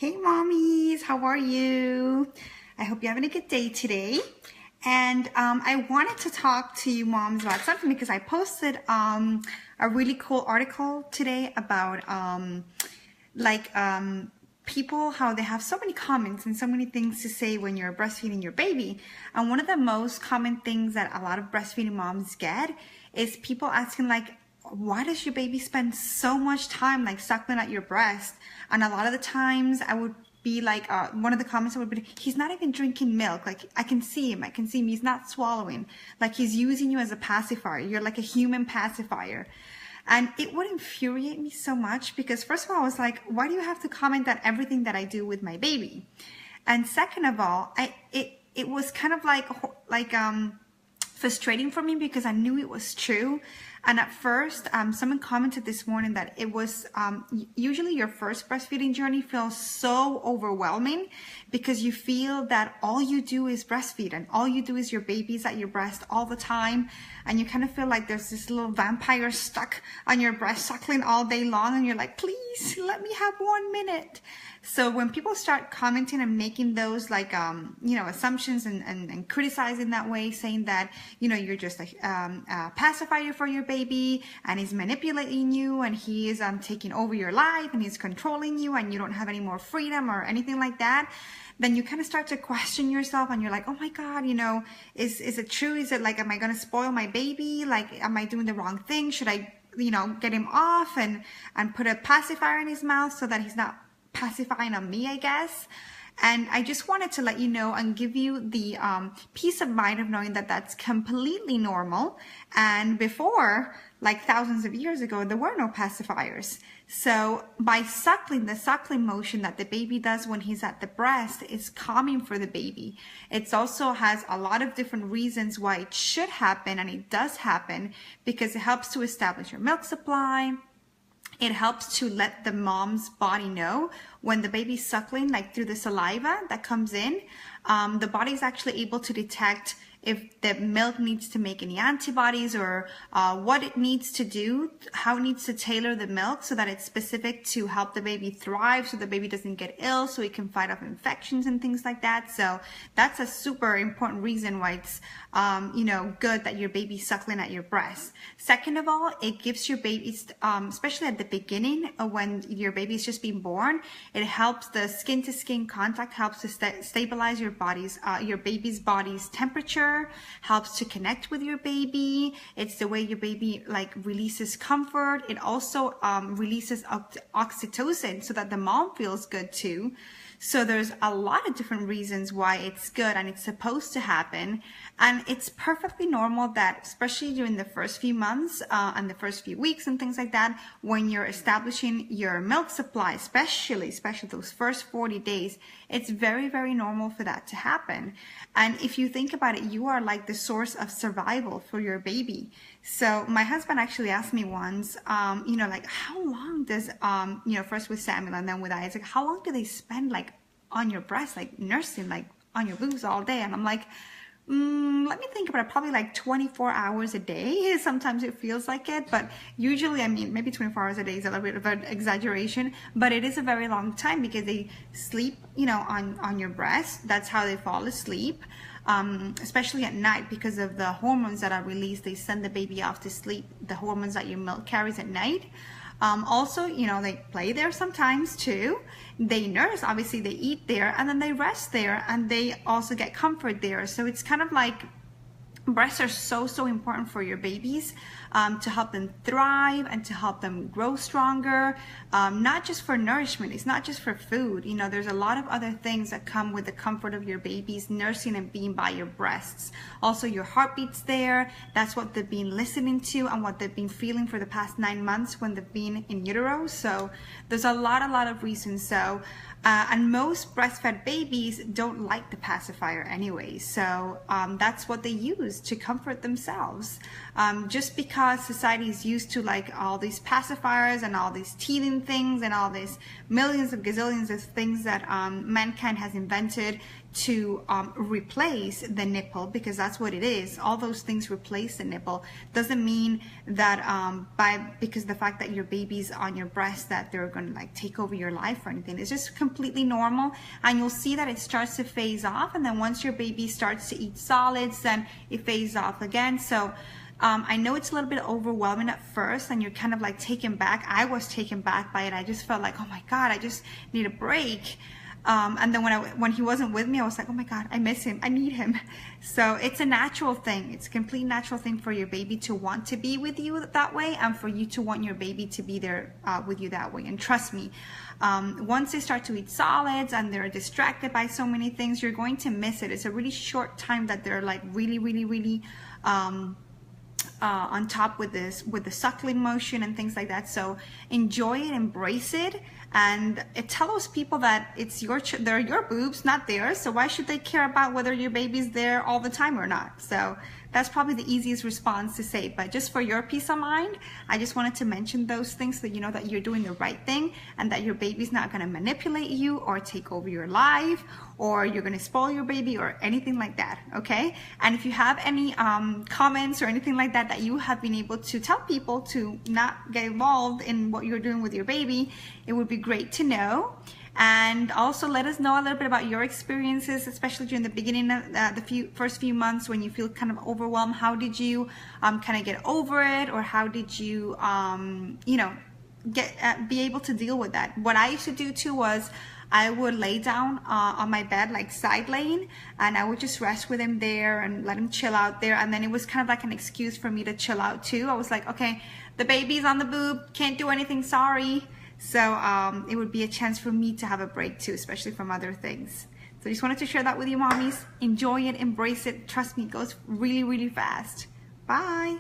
Hey mommies, how are you? I hope you're having a good day today. And I wanted to talk to you moms about something because I posted a really cool article today about people, how they have so many comments and so many things to say when you're breastfeeding your baby. And one of the most common things that a lot of breastfeeding moms get is people asking like, why does your baby spend so much time like suckling at your breast? And a lot of the times I would be like, one of the comments would be, he's not even drinking milk. Like I can see him, he's not swallowing. Like he's using you as a pacifier. You're like a human pacifier. And it would infuriate me so much because first of all, I was like, why do you have to comment on everything that I do with my baby? And second of all, it was kind of like frustrating for me because I knew it was true. And at first, someone commented this morning that it was usually your first breastfeeding journey feels so overwhelming because you feel that all you do is breastfeed and all you do is your baby's at your breast all the time. And you kind of feel like there's this little vampire stuck on your breast suckling all day long. And you're like, please let me have 1 minute. So when people start commenting and making those like, assumptions and criticizing that way, saying that, you're just a pacifier for your baby and he's manipulating you and he is taking over your life and he's controlling you and you don't have any more freedom or anything like that, then you kind of start to question yourself and you're like, oh my God, is it true? Is it like, am I going to spoil my baby? Like, am I doing the wrong thing? Should I, get him off and put a pacifier in his mouth so that he's not pacifying on me, I guess. And I just wanted to let you know and give you the peace of mind of knowing that that's completely normal. And before, like thousands of years ago, there were no pacifiers. So by suckling, the suckling motion that the baby does when he's at the breast is calming for the baby. It also has a lot of different reasons why it should happen, and it does happen because it helps to establish your milk supply. It helps to let the mom's body know when the baby's suckling, like through the saliva that comes in, the body is actually able to detect if the milk needs to make any antibodies or what it needs to do, how it needs to tailor the milk so that it's specific to help the baby thrive, so the baby doesn't get ill, so it can fight off infections and things like that. So that's a super important reason why it's, good that your baby's suckling at your breast. Second of all, it gives your babies, especially at the beginning when your baby's just being born, it helps the skin to skin contact, helps to stabilize your baby's body's temperature, helps to connect with your baby. It's the way your baby like releases comfort. It also releases oxytocin so that the mom feels good too. So there's a lot of different reasons why it's good and it's supposed to happen. And it's perfectly normal that, especially during the first few months and the first few weeks and things like that, when you're establishing your milk supply, especially those first 40 days, it's very, very normal for that to happen. And if you think about it, you are like the source of survival for your baby. So my husband actually asked me once, like how long does, first with Samuel and then with Isaac, how long do they spend like on your breast, like nursing, like on your boobs all day? And I'm like, let me think about it, probably like 24 hours a day. Sometimes it feels like it, but usually, maybe 24 hours a day is a little bit of an exaggeration, but it is a very long time because they sleep, on your breast. That's how they fall asleep. Especially at night because of the hormones that are released. They send the baby off to sleep, the hormones that your milk carries at night. Also, they play there sometimes too. They nurse, obviously they eat there, and then they rest there, and they also get comfort there. So it's kind of like breasts are so important for your babies, to help them thrive and to help them grow stronger, not just for nourishment. It's not just for food. There's a lot of other things that come with the comfort of your babies nursing and being by your breasts. Also, your heartbeat's there. That's what they've been listening to and what they've been feeling for the past 9 months when they've been in utero. So there's a lot of reasons. So and most breastfed babies don't like the pacifier anyway. So that's what they use to comfort themselves. Just because because society is used to like all these pacifiers and all these teething things and all these millions of gazillions of things that mankind has invented to replace the nipple, because that's what it is. All those things replace the nipple. Doesn't mean that because the fact that your baby's on your breast that they're going to like take over your life or anything. It's just completely normal, and you'll see that it starts to phase off, and then once your baby starts to eat solids, then it phases off again. So I know it's a little bit overwhelming at first, and you're kind of like taken back. I was taken back by it. I just felt like, oh my God, I just need a break. And then when he wasn't with me, I was like, oh my God, I miss him. I need him. So it's a natural thing. It's a complete natural thing for your baby to want to be with you that way, and for you to want your baby to be there with you that way. And trust me, once they start to eat solids and they're distracted by so many things, you're going to miss it. It's a really short time that they're like really on top with the suckling motion and things like that. So enjoy it, embrace it, and tell those people that it's they're your boobs, not theirs. So why should they care about whether your baby's there all the time or not? So that's probably the easiest response to say. But just for your peace of mind, I just wanted to mention those things so that you know that you're doing the right thing, and that your baby's not going to manipulate you or take over your life, or you're going to spoil your baby or anything like that. Okay? And if you have any comments or anything like that that you have been able to tell people to not get involved in what you're doing with your baby, it would be great to know. And also let us know a little bit about your experiences, especially during the beginning of the first few months when you feel kind of overwhelmed. How did you kind of get over it, or how did you you know, be able to deal with that? What I used to do too was I would lay down on my bed, like side laying, and I would just rest with him there and let him chill out there. And then it was kind of like an excuse for me to chill out too. I was like, okay, the baby's on the boob, can't do anything, sorry. So it would be a chance for me to have a break too, especially from other things. So I just wanted to share that with you, mommies. Enjoy it, embrace it. Trust me, it goes really fast. Bye.